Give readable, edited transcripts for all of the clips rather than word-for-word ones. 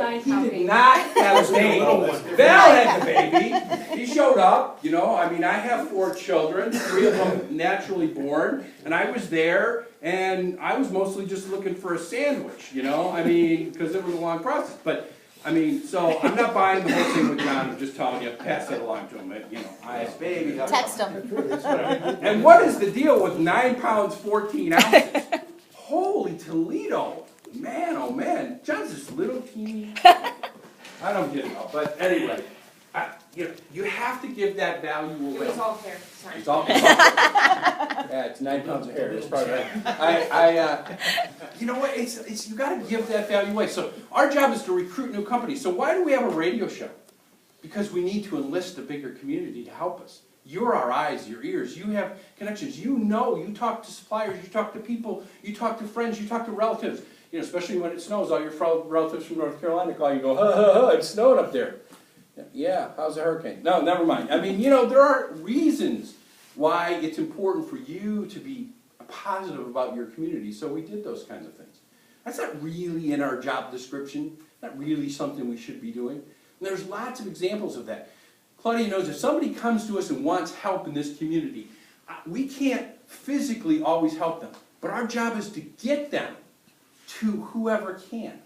nice he helping. did not have a baby. Val had the baby. He showed up, you know, I mean, I have 4 children, 3 of them naturally born, and I was there, and I was mostly just looking for a sandwich, you know, I mean, because it was a long process, but, I mean, so I'm not buying the whole thing with John, I'm just telling you, pass that along to him, you know, I have baby. Text him. And what is the deal with 9 pounds, 14 ounces? Holy Toledo, man, oh man, John's this little teeny. I don't get it all, but anyway, you have to give that value It away. was all fair, sorry. It's all, yeah, it's 9 pounds of hair, that's probably right. You know what, it's, you gotta give that value away. So our job is to recruit new companies. So why do we have a radio show? Because we need to enlist a bigger community to help us. You're our eyes, your ears, you have connections, you know, you talk to suppliers, you talk to people, you talk to friends, you talk to relatives. You know, especially when it snows, all your relatives from North Carolina call you and go, ha ha ha, it's snowing up there. Yeah, how's the hurricane? No, never mind. I mean, you know, there are reasons why it's important for you to be positive about your community, so we did those kinds of things. That's not really in our job description, not really something we should be doing. And there's lots of examples of that. Claudia knows if somebody comes to us and wants help in this community, we can't physically always help them, but our job is to get them to whoever can,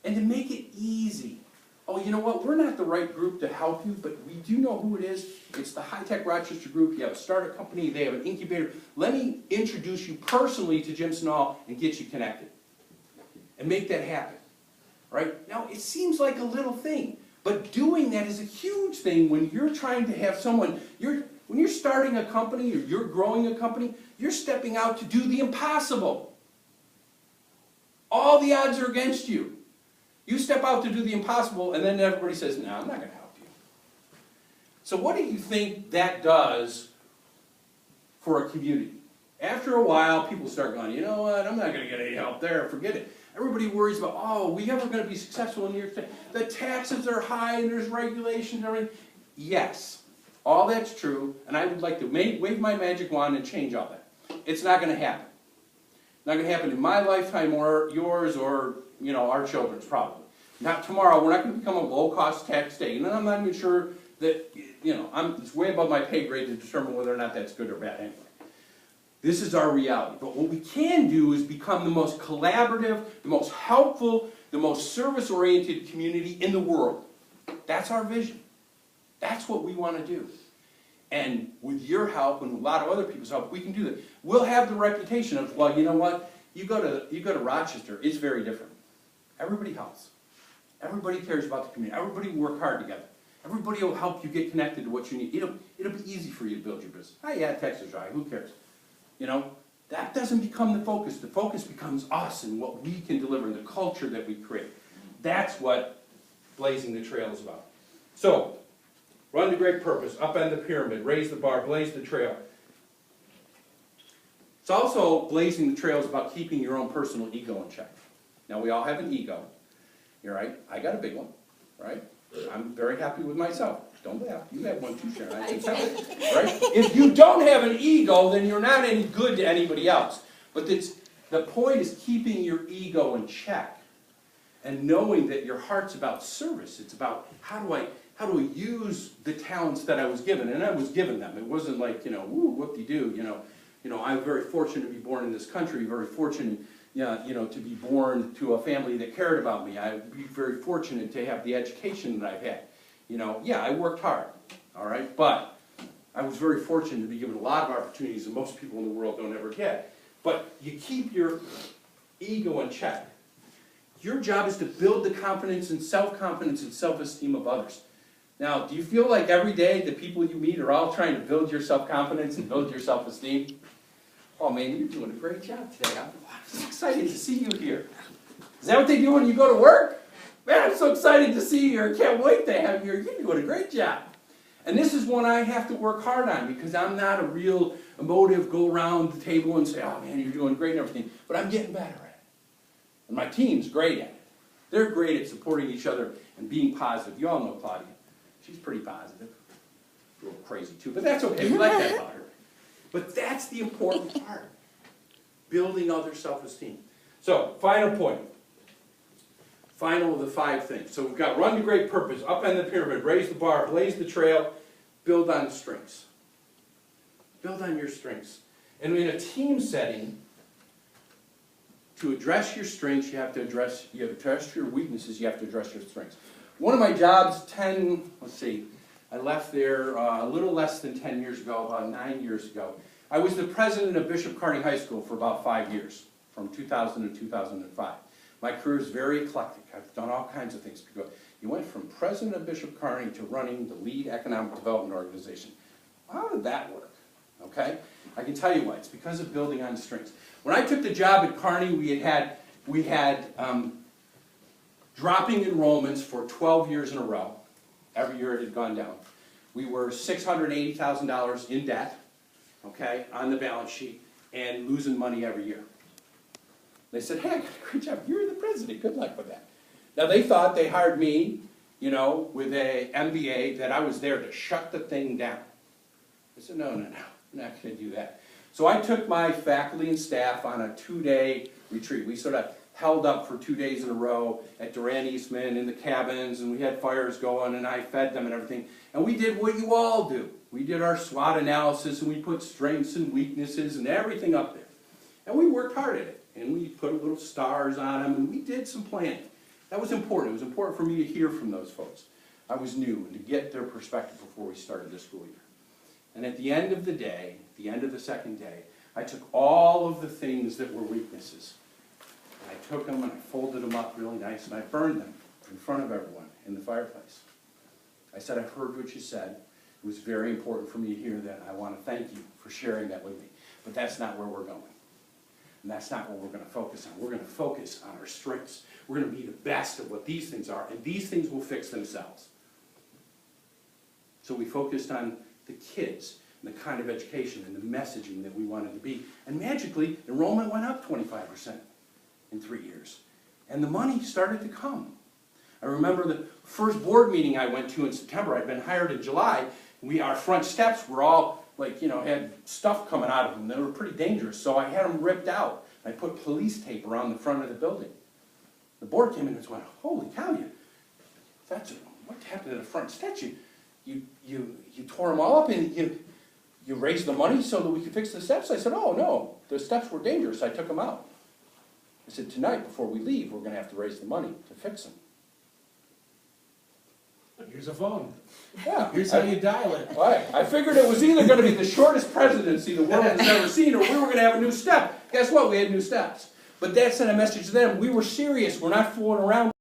and to make it easy. Oh, you know what, we're not the right group to help you, but we do know who it is. It's the High Tech Rochester Group. You have a startup company, they have an incubator. Let me introduce you personally to Jim Snall and get you connected, and make that happen, right? Now, it seems like a little thing, but doing that is a huge thing when you're trying to have someone, when you're starting a company or you're growing a company, you're stepping out to do the impossible. All the odds are against you. You step out to do the impossible, and then everybody says, no, I'm not going to help you. So what do you think that does for a community? After a while, people start going, you know what, I'm not going to get any help there, forget it. Everybody worries about, oh, are we ever going to be successful in New York State? The taxes are high, and there's regulations and everything. Yes, all that's true, and I would like to wave my magic wand and change all that. It's not going to happen. Not going to happen in my lifetime or yours or, you know, our children's probably. Not tomorrow. We're not going to become a low-cost tax state. And I'm not even sure that, you know, it's way above my pay grade to determine whether or not that's good or bad anyway. This is our reality. But what we can do is become the most collaborative, the most helpful, the most service-oriented community in the world. That's our vision. That's what we want to do. And with your help and a lot of other people's help, we can do that. We'll have the reputation of, well, you know what? You go to Rochester, it's very different. Everybody helps. Everybody cares about the community. Everybody will work hard together. Everybody will help you get connected to what you need. It'll be easy for you to build your business. Oh yeah, Texas right, who cares? You know, that doesn't become the focus. The focus becomes us and what we can deliver and the culture that we create. That's what Blazing the Trail is about. So, run to great purpose, upend the pyramid, raise the bar, blaze the trail. It's also, blazing the trail is about keeping your own personal ego in check. Now, we all have an ego. You're right. I got a big one, right? I'm very happy with myself. Don't laugh. You have one too, Sharon. I can tell you, right? If you don't have an ego, then you're not any good to anybody else. But the point is keeping your ego in check and knowing that your heart's about service. It's about how do I use the talents that I was given, and I was given them. It wasn't like, you know, woo, whoop-de-doo, you know, I'm very fortunate to be born in this country, very fortunate, you know, to be born to a family that cared about me. I'd be very fortunate to have the education that I've had. You know, yeah, I worked hard, all right, but I was very fortunate to be given a lot of opportunities that most people in the world don't ever get. But you keep your ego in check. Your job is to build the confidence and self-esteem of others. Now, do you feel like every day the people you meet are all trying to build your self-confidence and build your self-esteem? Oh man, you're doing a great job today. I'm so excited to see you here. Is that what they do when you go to work? Man, I'm so excited to see you. I can't wait to have you. You're doing a great job. And this is one I have to work hard on because I'm not a real emotive, go around the table and say, oh man, you're doing great and everything. But I'm getting better at it. And my team's great at it. They're great at supporting each other and being positive. You all know Claudia. She's pretty positive. A little crazy too, but that's okay. We like that about her. But that's the important part. Building other self-esteem. So, final point. final of the 5 things. So we've got run to great purpose, upend the pyramid, raise the bar, blaze the trail, build on strengths. Build on your strengths. And in a team setting, to address your strengths, you have to address your weaknesses, you have to address your strengths. One of my jobs, I left there a little less than 10 years ago, about 9 years ago. I was the president of Bishop Kearney High School for about 5 years, from 2000 to 2005. My career is very eclectic. I've done all kinds of things. You went from president of Bishop Kearney to running the lead economic development organization. How did that work? Okay? I can tell you why. It's because of building on strengths. When I took the job at Kearney, we had dropping enrollments for 12 years in a row. Every year it had gone down. We were $680,000 in debt, okay, on the balance sheet, and losing money every year. They said, hey, I got a great job. You're the president. Good luck with that. Now, they thought they hired me, with an MBA, that I was there to shut the thing down. I said, no, I'm not going to do that. So I took my faculty and staff on a 2-day retreat. We sort of held up for 2 days in a row at Durant Eastman in the cabins, and we had fires going, and I fed them and everything. And we did what you all do. We did our SWOT analysis, and we put strengths and weaknesses and everything up there. And we worked hard at it, and we put little stars on them, and we did some planning. That was important. It was important for me to hear from those folks. I was new, and to get their perspective before we started the school year. And at the end of the day, the end of the second day, I took all of the things that were weaknesses. And I took them and I folded them up really nice and I burned them in front of everyone in the fireplace. I said, I've heard what you said. It was very important for me to hear that. I want to thank you for sharing that with me. But that's not where we're going. And that's not what we're going to focus on. We're going to focus on our strengths. We're going to be the best at what these things are, and these things will fix themselves. So we focused on the kids and the kind of education and the messaging that we wanted to be. And magically, enrollment went up 25% in 3 years. And the money started to come. I remember the first board meeting I went to in September. I'd been hired in July. Our front steps were all had stuff coming out of them. They were pretty dangerous. So I had them ripped out. I put police tape around the front of the building. The board came in and went, holy cow, what happened to the front steps? You tore them all up and you raised the money so that we could fix the steps? I said, oh no, the steps were dangerous. I took them out. I said, tonight before we leave, we're going to have to raise the money to fix them. Here's a phone. Yeah. Here's how you dial it. Right. I figured it was either going to be the shortest presidency the world has ever seen, or we were going to have a new step. Guess what? We had new steps. But that sent a message to them. We were serious. We're not fooling around.